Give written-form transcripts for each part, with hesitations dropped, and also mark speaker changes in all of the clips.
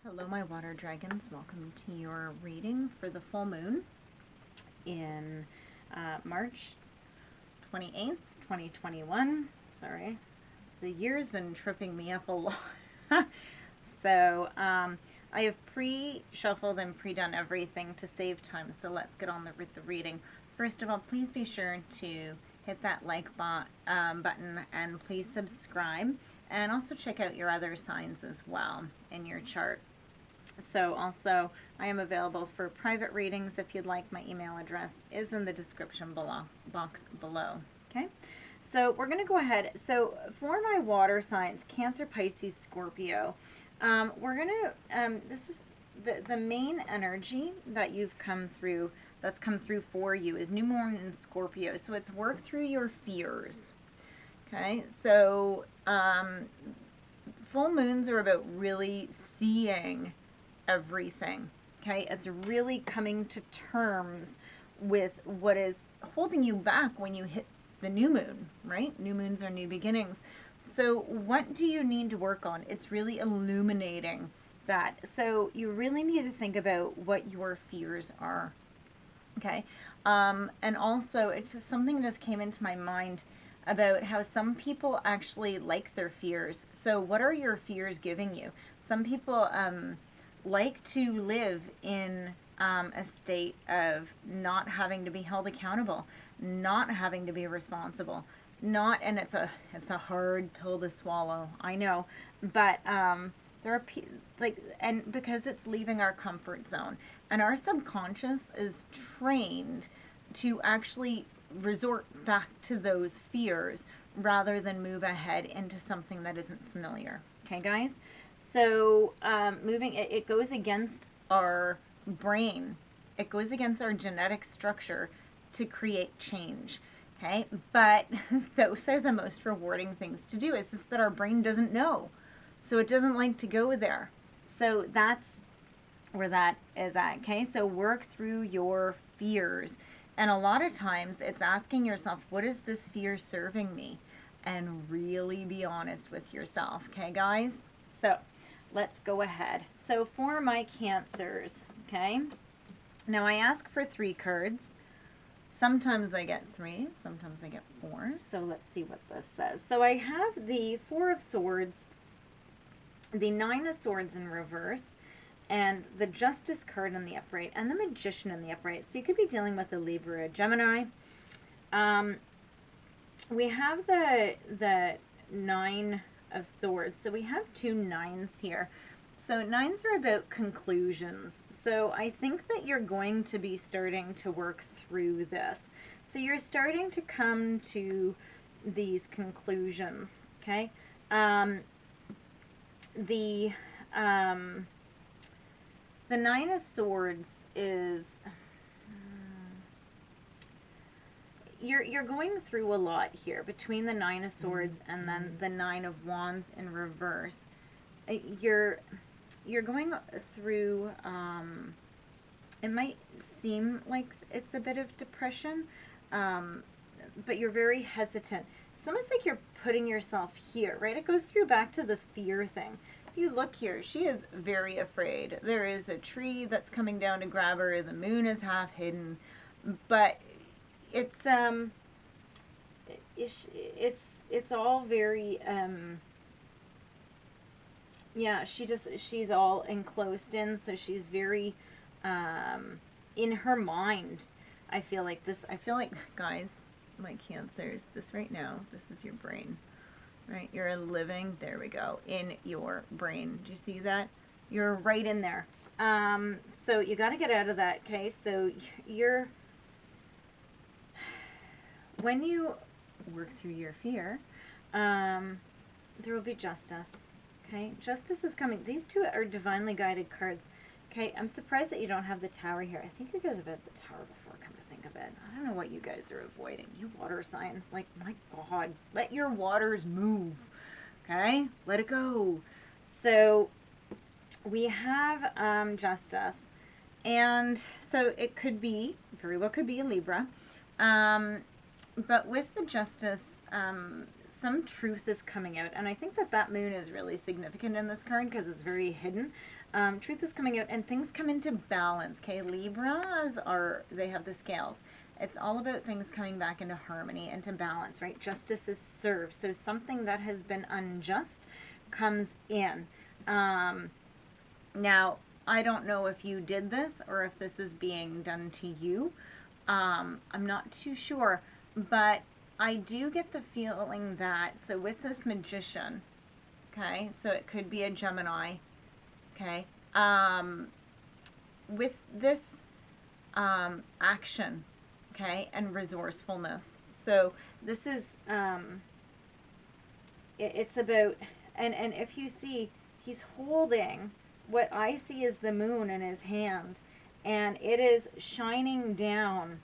Speaker 1: Hello, my water dragons. Welcome to your reading for the full moon in March 28th, 2021. Sorry, the year's been tripping me up a lot. So I have pre-shuffled and pre-done everything to save time, so let's get on with the reading. First of all, please be sure to hit that like button and please subscribe, and also check out your other signs as well in your chart. So also, I am available for private readings. If you'd like, my email address is in the description box below. Okay, so we're going to go ahead. So for my water signs, Cancer, Pisces, Scorpio, we're going to, this is the main energy that you've come through, that's come through for you, is new moon in Scorpio. So it's work through your fears. Okay, so full moons are about really seeing everything. Okay, it's really coming to terms with what is holding you back when you hit the new moon, right? New moons are new beginnings. So what do you need to work on? It's really illuminating that. So you really need to think about what your fears are. Okay, and also it's just something that just came into my mind about how some people actually like their fears. So what are your fears giving you? Some people like to live in a state of not having to be held accountable, not having to be responsible, and it's a hard pill to swallow, I know, but there are and because it's leaving our comfort zone, and our subconscious is trained to actually resort back to those fears rather than move ahead into something that isn't familiar. Okay, guys? So it goes against our brain. It goes against our genetic structure to create change. Okay, but those are the most rewarding things to do. It's just that our brain doesn't know. So it doesn't like to go there. So that's where that is at. Okay, so work through your fears. And a lot of times it's asking yourself, what is this fear serving me? And really be honest with yourself. Okay, guys? So let's go ahead. So for my Cancers, okay, now I ask for 3 cards. Sometimes I get 3, sometimes I get 4. So let's see what this says. So I have the 4 of Swords, the 9 of Swords in reverse, and the Justice card in the upright, and the Magician in the upright. So you could be dealing with a Libra, a Gemini. We have the 9 of Swords. So we have 2 9s here. So 9s are about conclusions. So I think that you're going to be starting to work through this. So you're starting to come to these conclusions, okay? The 9 of Swords is you're going through a lot here between the 9 of Swords and then the 9 of Wands in reverse. You're going through it might seem like it's a bit of depression, but you're very hesitant. It's almost like you're putting yourself here, right? It goes through back to this fear thing. If you look here, she is very afraid. There is a tree that's coming down to grab her. The moon is half hidden, but it's all very yeah, she's all enclosed in, so she's very in her mind. I feel like, guys, my Cancers, this right now, this is your brain, right? You're living, there we go, in your brain. Do you see that? You're right in there. So you got to get out of that, okay? So when you work through your fear, there will be justice. Okay, justice is coming. These 2 are divinely guided cards. Okay, I'm surprised that you don't have the Tower here. I think you guys have had the Tower before, come to think of it. I don't know what you guys are avoiding. You water signs, like, my God, let your waters move. Okay, let it go. So we have justice, and so it could be, very well could be a Libra, but with the Justice, some truth is coming out. And I think that that moon is really significant in this card because it's very hidden. Truth is coming out and things come into balance. Okay, Libras they have the scales. It's all about things coming back into harmony, into balance, right? Justice is served. So something that has been unjust comes in. Now, I don't know if you did this or if this is being done to you. I'm not too sure, but I do get the feeling that, so with this magician, okay, so it could be a Gemini, okay, with this action, okay, and resourcefulness. So this is, it's about, and if you see, he's holding what I see is the moon in his hand, and it is shining down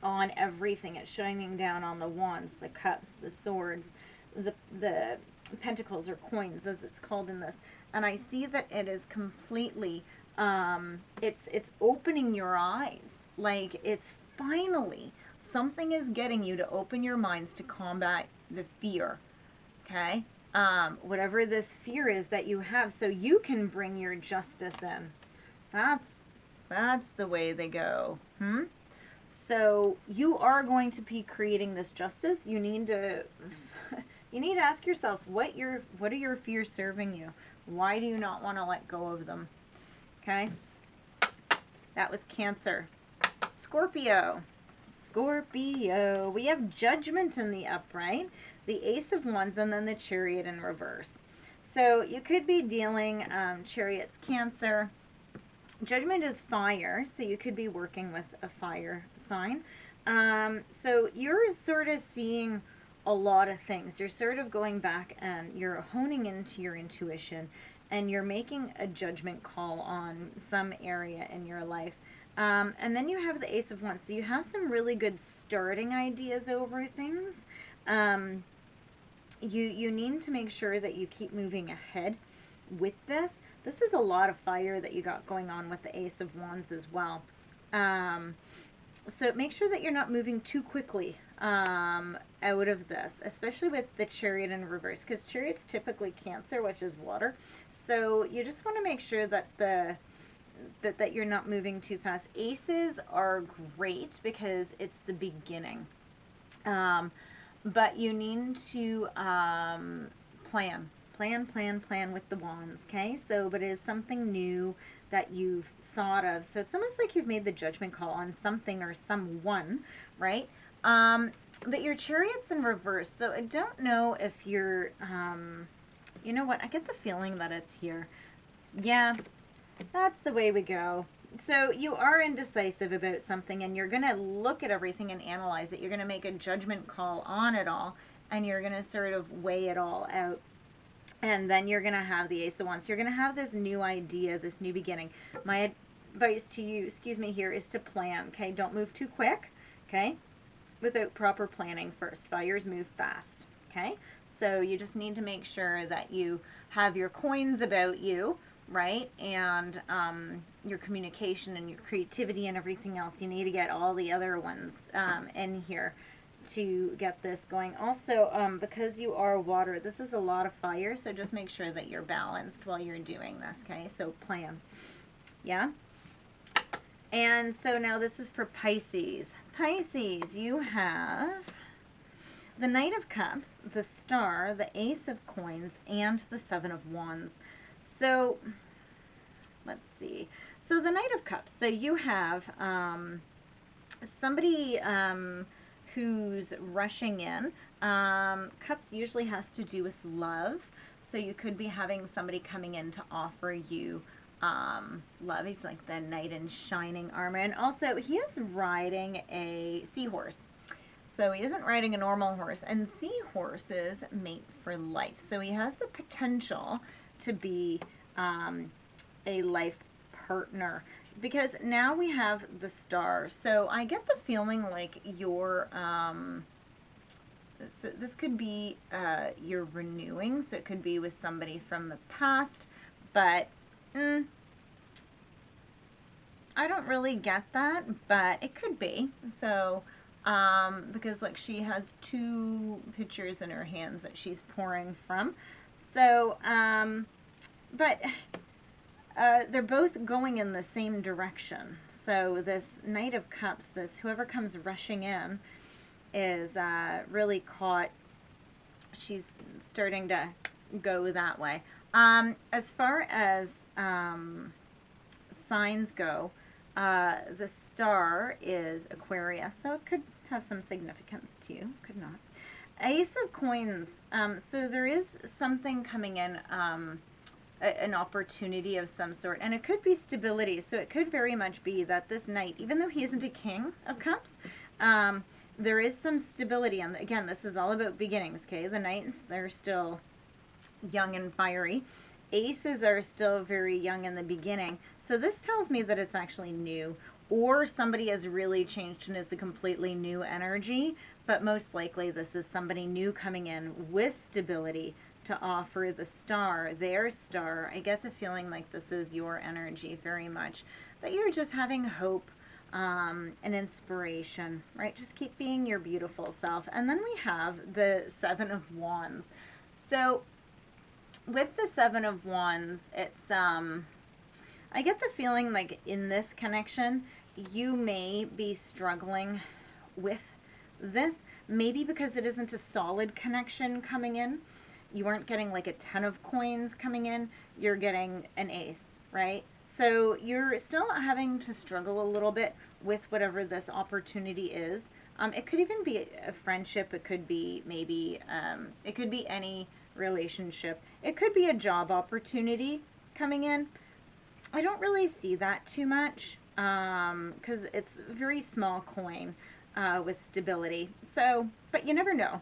Speaker 1: on everything. It's shining down on the wands, the cups, the swords, the pentacles or coins as it's called in this. And I see that it is completely, it's opening your eyes. Like it's finally, something is getting you to open your minds to combat the fear. Okay? Whatever this fear is that you have, so you can bring your justice in. That's the way they go. So you are going to be creating this justice. You need to ask yourself, what are your fears serving you? Why do you not want to let go of them? Okay? That was Cancer. Scorpio. Scorpio. We have Judgment in the upright, the Ace of Wands, and then the Chariot in reverse. So you could be dealing, Chariot's Cancer. Judgment is fire, so you could be working with a fire sign. So you're sort of seeing a lot of things. You're sort of going back and you're honing into your intuition and you're making a judgment call on some area in your life. And then you have the Ace of Wands. So you have some really good starting ideas over things. You need to make sure that you keep moving ahead with this. This is a lot of fire that you got going on with the Ace of Wands as well. So make sure that you're not moving too quickly out of this, especially with the Chariot in reverse, because Chariot's typically Cancer, which is water. So you just want to make sure that that you're not moving too fast. Aces are great because it's the beginning. But you need to plan with the wands, okay? So, but it is something new that you've thought of. So it's almost like you've made the judgment call on something or someone, right? But your Chariot's in reverse. So I don't know if you're, you know what? I get the feeling that it's here. Yeah, that's the way we go. So you are indecisive about something and you're going to look at everything and analyze it. You're going to make a judgment call on it all and you're going to sort of weigh it all out. And then you're going to have the Ace of Wands. You're going to have this new idea, this new beginning. My advice to you, here, is to plan, okay? Don't move too quick, okay? Without proper planning first. Fires move fast, okay? So you just need to make sure that you have your coins about you, right? And your communication and your creativity and everything else. You need to get all the other ones in here to get this going. Also, because you are water, this is a lot of fire, so just make sure that you're balanced while you're doing this, okay? So plan. Yeah? And so now this is for Pisces. Pisces, you have the Knight of Cups, the Star, the Ace of Coins, and the Seven of Wands. So, let's see. So the Knight of Cups, so you have somebody who's rushing in. Cups usually has to do with love. So you could be having somebody coming in to offer you love. He's like the knight in shining armor. And also he is riding a seahorse. So he isn't riding a normal horse. And seahorses mate for life. So he has the potential to be a life partner. Because now we have the Star. So I get the feeling like you're, this could be you're renewing. So it could be with somebody from the past. But I don't really get that. But it could be. So because like she has two pitchers in her hands that she's pouring from. So, but they're both going in the same direction. So this Knight of Cups, this whoever comes rushing in, is really caught. She's starting to go that way. As far as signs go, the star is Aquarius, so it could have some significance to you, could not. Ace of Coins, so there is something coming in, an opportunity of some sort, and it could be stability, so it could very much be that this knight, even though he isn't a King of Cups, there is some stability, and again, this is all about beginnings, okay? The knights, they're still young and fiery. Aces are still very young in the beginning, so this tells me that it's actually new, or somebody has really changed and is a completely new energy, but most likely this is somebody new coming in with stability to offer the star, their star. I get the feeling like this is your energy very much, that you're just having hope, and inspiration, right? Just keep being your beautiful self. And then we have the Seven of Wands. So with the Seven of Wands, it's, I get the feeling like in this connection, you may be struggling with this, maybe because it isn't a solid connection coming in. You aren't getting like a 10 of coins coming in, you're getting an ace, right? So you're still having to struggle a little bit with whatever this opportunity is. It could even be a friendship, it could be maybe, it could be any relationship. It could be a job opportunity coming in. I don't really see that too much, because it's a very small coin with stability. So, but you never know.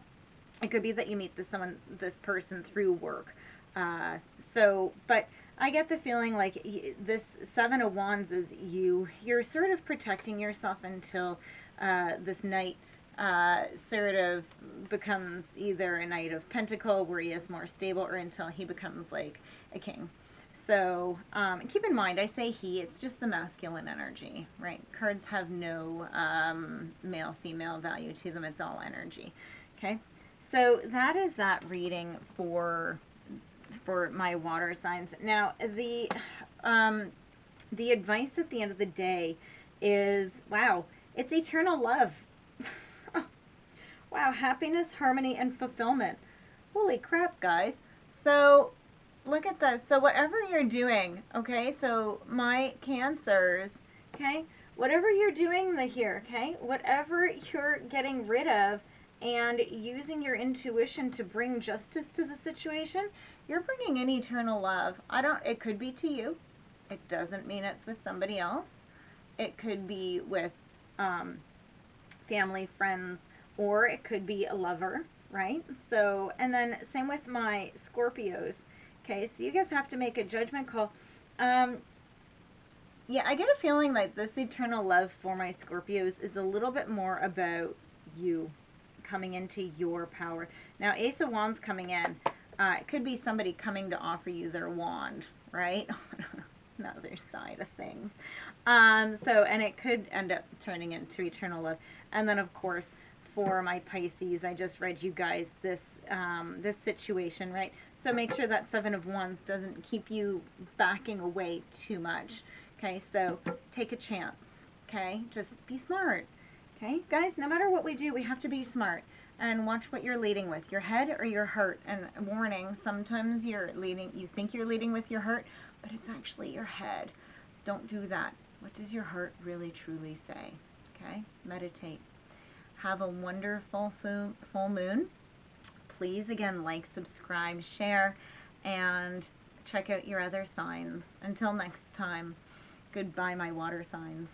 Speaker 1: It could be that you meet this person through work. But I get the feeling like this Seven of Wands is you're sort of protecting yourself until this knight sort of becomes either a Knight of Pentacle where he is more stable, or until he becomes like a king. So keep in mind, I say he, it's just the masculine energy, right? Cards have no male-female value to them. It's all energy, okay? So that is that reading for my water signs. Now, the advice at the end of the day is, wow, it's eternal love. Wow, happiness, harmony, and fulfillment. Holy crap, guys. So look at this. So whatever you're doing, okay, so my Cancers, okay, whatever you're doing here, okay, whatever you're getting rid of and using your intuition to bring justice to the situation, you're bringing in eternal love. It could be to you. It doesn't mean it's with somebody else. It could be with family, friends, or it could be a lover, right? So, and then same with my Scorpios. Okay, so you guys have to make a judgment call. Yeah, I get a feeling like this eternal love for my Scorpios is a little bit more about you coming into your power. Now, Ace of Wands coming in, it could be somebody coming to offer you their wand, right? Another side of things. And it could end up turning into eternal love. And then, of course, for my Pisces, I just read you guys this this situation, right? So make sure that Seven of Wands doesn't keep you backing away too much. Okay, so take a chance. Okay, just be smart. Okay, guys, no matter what we do, we have to be smart and watch what you're leading with, your head or your heart. And warning, sometimes you think you're leading with your heart, but it's actually your head. Don't do that. What does your heart really truly say? Okay, meditate. Have a wonderful full moon. Please, again, like, subscribe, share, and check out your other signs. Until next time, goodbye, my water signs.